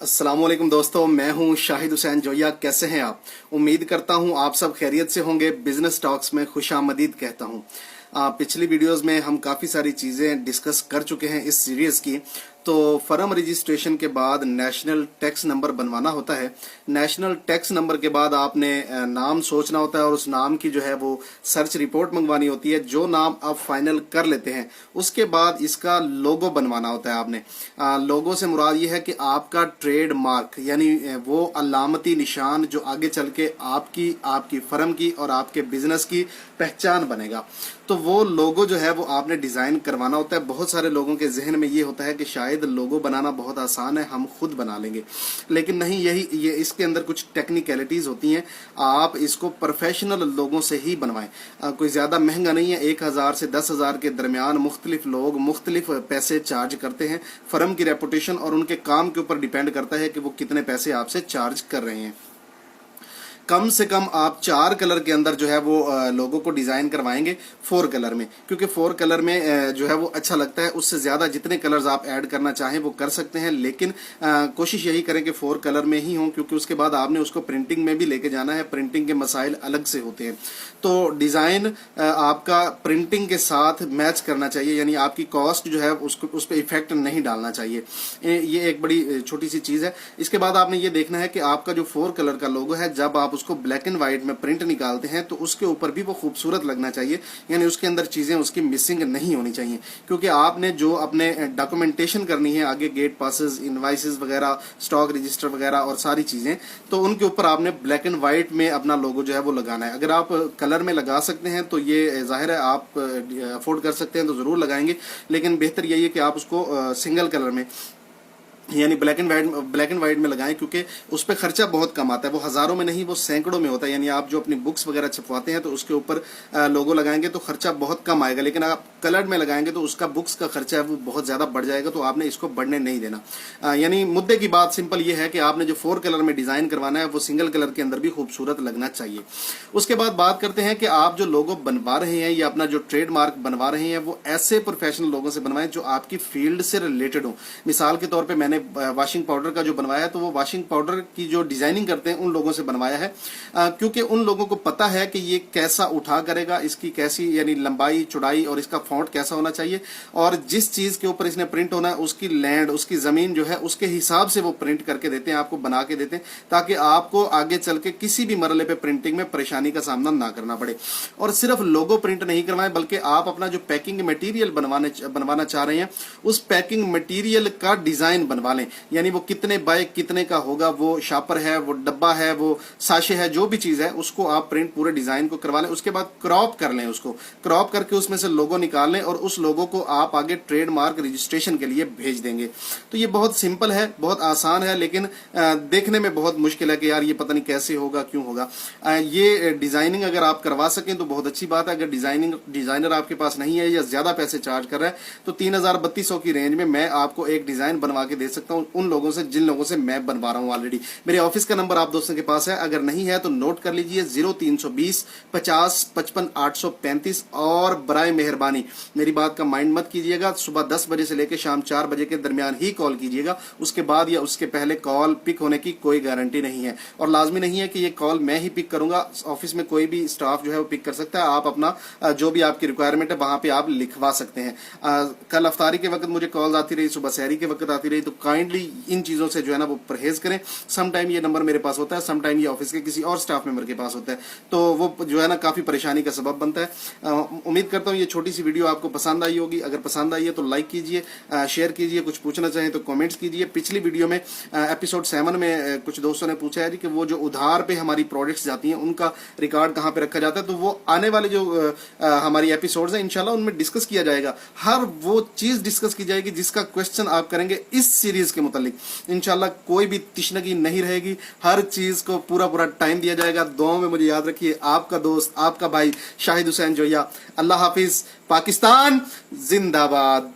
अस्सलाम वालेकुम दोस्तों, मैं हूं शाहिद हुसैन जोया। कैसे हैं आप? उम्मीद करता हूं आप सब खैरियत से होंगे। बिजनेस टॉक्स में खुशामदीद कहता हूं। पिछली वीडियोस में हम काफ़ी सारी चीज़ें डिस्कस कर चुके हैं इस सीरीज़ की। तो फर्म रजिस्ट्रेशन के बाद नेशनल टैक्स नंबर बनवाना होता है। नेशनल टैक्स नंबर के बाद आपने नाम सोचना होता है और उस नाम की जो है वो सर्च रिपोर्ट मंगवानी होती है। जो नाम आप फाइनल कर लेते हैं उसके बाद इसका लोगो बनवाना होता है आपने। लोगो से मुराद ये है कि आपका ट्रेड मार्क यानी वो अलामती निशान जो आगे चल के आपकी फर्म की और आपके बिजनेस की पहचान बनेगा। तो वो लोगो जो है वो आपने डिजाइन करवाना होता है। बहुत सारे लोगों के जहन में ये होता है कि शायद लोगो बनाना बहुत आसान है, हम खुद बना लेंगे, लेकिन नहीं, ये इसके अंदर कुछ टेक्निकलिटीज होती हैं। आप इसको प्रोफेशनल लोगों से ही बनवाएं। कोई ज्यादा महंगा नहीं है। 1000 से 10,000 के दरमियान मुख्तलिफ लोग मुख्तलिफ पैसे चार्ज करते हैं। फर्म की रेपुटेशन और उनके काम के ऊपर डिपेंड करता है कि वो कितने पैसे आपसे चार्ज कर रहे हैं। कम से कम आप 4 कलर के अंदर जो है वो लोगों को डिजाइन करवाएंगे 4 कलर में, क्योंकि 4 कलर में जो है वो अच्छा लगता है। उससे ज्यादा जितने कलर्स आप ऐड करना चाहें वो कर सकते हैं, लेकिन कोशिश यही करें कि 4 कलर में ही हो, क्योंकि उसके बाद आपने उसको प्रिंटिंग में भी लेके जाना है। प्रिंटिंग के मसाइल अलग से होते हैं। तो डिजाइन आपका प्रिंटिंग के साथ मैच करना चाहिए, यानी आपकी कॉस्ट जो है उसको उस पर इफेक्ट नहीं डालना चाहिए। ये एक बड़ी छोटी सी चीज है। इसके बाद आपने ये देखना है कि आपका जो 4 कलर का लोगो है, जब आप उसको ब्लैक एंड व्हाइट में प्रिंट निकालते हैं तो उसके ऊपर भी वो खूबसूरत लगना चाहिए, यानी उसके अंदर चीजें उसकी मिसिंग नहीं होनी चाहिए। क्योंकि आपने जो अपने डॉक्यूमेंटेशन करनी है आगे, गेट पासेस, इनवाइसेस वगैरह, स्टॉक रजिस्टर वगैरह और सारी चीजें, तो उनके ऊपर आपने ब्लैक एंड व्हाइट में अपना लोगो जो है वो लगाना है। अगर आप कलर में लगा सकते हैं तो ये जाहिर है आप अफोर्ड कर सकते हैं तो जरूर लगाएंगे, लेकिन बेहतर यही है कि आप उसको सिंगल कलर में यानी ब्लैक एंड व्हाइट में लगाएं, क्योंकि उस पर खर्चा बहुत कम आता है। वो हजारों में नहीं, वो सैकड़ों में होता है। यानी आप जो अपनी बुक्स वगैरह छपवाते हैं तो उसके ऊपर लोगो लगाएंगे तो खर्चा बहुत कम आएगा, लेकिन आप कलर में लगाएंगे तो उसका बुक्स का खर्चा है वो बहुत ज्यादा बढ़ जाएगा। तो आपने इसको बढ़ने नहीं देना। यानी मुद्दे की बात सिंपल ये है कि आपने जो 4 कलर में डिजाइन करवाना है वो सिंगल कलर के अंदर भी खूबसूरत लगना चाहिए। उसके बाद बात करते हैं कि आप जो लोगो बनवा रहे हैं या अपना जो ट्रेडमार्क बनवा रहे हैं वो ऐसे प्रोफेशनल लोगों से बनवाएं जो आपकी फील्ड से रिलेटेड हो। मिसाल के तौर पर मैंने वॉशिंग पाउडर का जो बनवाया है तो वो वॉशिंग पाउडर की जो डिजाइनिंग करते हैं उन लोगों से बनवाया है, क्योंकि उन लोगों को पता है कि ये कैसा उठा करेगा, इसकी कैसी यानी लंबाई चौड़ाई और इसका फॉन्ट कैसा होना चाहिए, और जिस चीज के ऊपर इसने प्रिंट होना है उसकी लैंड, उसकी जमीन जो है उसके हिसाब से वो प्रिंट करके देते हैं, आपको बना के देते हैं, ताकि आपको आगे चल के किसी भी मरले पे प्रिंटिंग में परेशानी का सामना ना करना पड़े। और सिर्फ लोगो प्रिंट नहीं करवाएं, बल्कि आप अपना जो पैकिंग मटेरियल बनवाना चाह रहे हैं उस पैकिंग मटेरियल का डिजाइन बनवा लें। यानी वो कितने बाय कितने का होगा, वो शापर है, वो डब्बा है, वो साशे है, जो भी चीज है उसको आप प्रिंट पूरे डिजाइन को करवा लें। उसके बाद क्रॉप कर लें, उसको क्रॉप करके उसमें से लोगो निकाल लें और उस लोगो को आप आगे ट्रेडमार्क रजिस्ट्रेशन के लिए भेज देंगे। तो ये बहुत सिंपल है, बहुत आसान है, लेकिन देखने में बहुत मुश्किल है कि यार ये पता नहीं कैसे होगा, क्यों होगा। ये डिजाइनिंग अगर आप करवा सकें तो बहुत अच्छी बात है। अगर डिजाइनर आपके पास नहीं है या ज्यादा पैसे चार्ज कर रहा है तो 3000-3200 की रेंज में मैं आपको एक डिजाइन बनवा के दे सकता हूं उन लोगों से जिन लोगों से मैं बनवा रहा हूं ऑलरेडी। मेरे ऑफिस का नंबर आप दोस्तों के पास है, अगर नहीं है तो नोट कर लीजिए 0320 50 55 835। और बराए मेहरबानी मेरी बात का माइंड मत कीजिएगा, सुबह 10 बजे से लेकर शाम 4 बजे के दरमियान ही कॉल कीजिएगा। उसके बाद या उसके पहले कॉल पिक होने की कोई गारंटी नहीं है, और लाजमी नहीं है कि ये कॉल मैं ही पिक करूंगा। ऑफिस में कोई भी स्टाफ जो है वो पिक कर सकता है। आप अपना जो भी आपकी रिक्वायरमेंट है वहां पे आप लिखवा सकते हैं। कल अफ्तारी के वक्त मुझे कॉल आती रही, सुबह सहरी के वक्त आती रही, तो काइंडली इन चीजों से जो है ना वो परहेज करें। सम टाइम ये नंबर मेरे पास होता है, सम टाइम ये ऑफिस के किसी और स्टाफ मेंबर के पास होता है, तो वो जो है ना काफी परेशानी का सबब बनता है। उम्मीद करता हूँ ये छोटी सी वीडियो आपको पसंद आई होगी। अगर पसंद आई है तो लाइक कीजिए, शेयर कीजिए, कुछ पूछना चाहें तो कमेंट्स कीजिए। पिछली वीडियो में एपिसोड 7 में कुछ दोस्तों ने पूछा है कि वो जो उधार पे हमारी प्रोडक्ट्स जाती हैं उनका रिकॉर्ड कहाँ पे रखा जाता है, तो वो आने वाले जो हमारी एपिसोड्स हैं इंशाल्लाह उनमें डिस्कस किया जाएगा। हर वो चीज डिस्कस की जाएगी जिसका क्वेश्चन आप करेंगे इस सीरीज के मुतालिक। इंशाल्लाह कोई भी तिश्नगी नहीं रहेगी, हर चीज को पूरा टाइम दिया जाएगा। दुआओं में मुझे याद रखिए। आपका दोस्त, आपका भाई शाहिद हुसैन जोया। अल्लाह हाफिज। पाकिस्तान जिंदाबाद।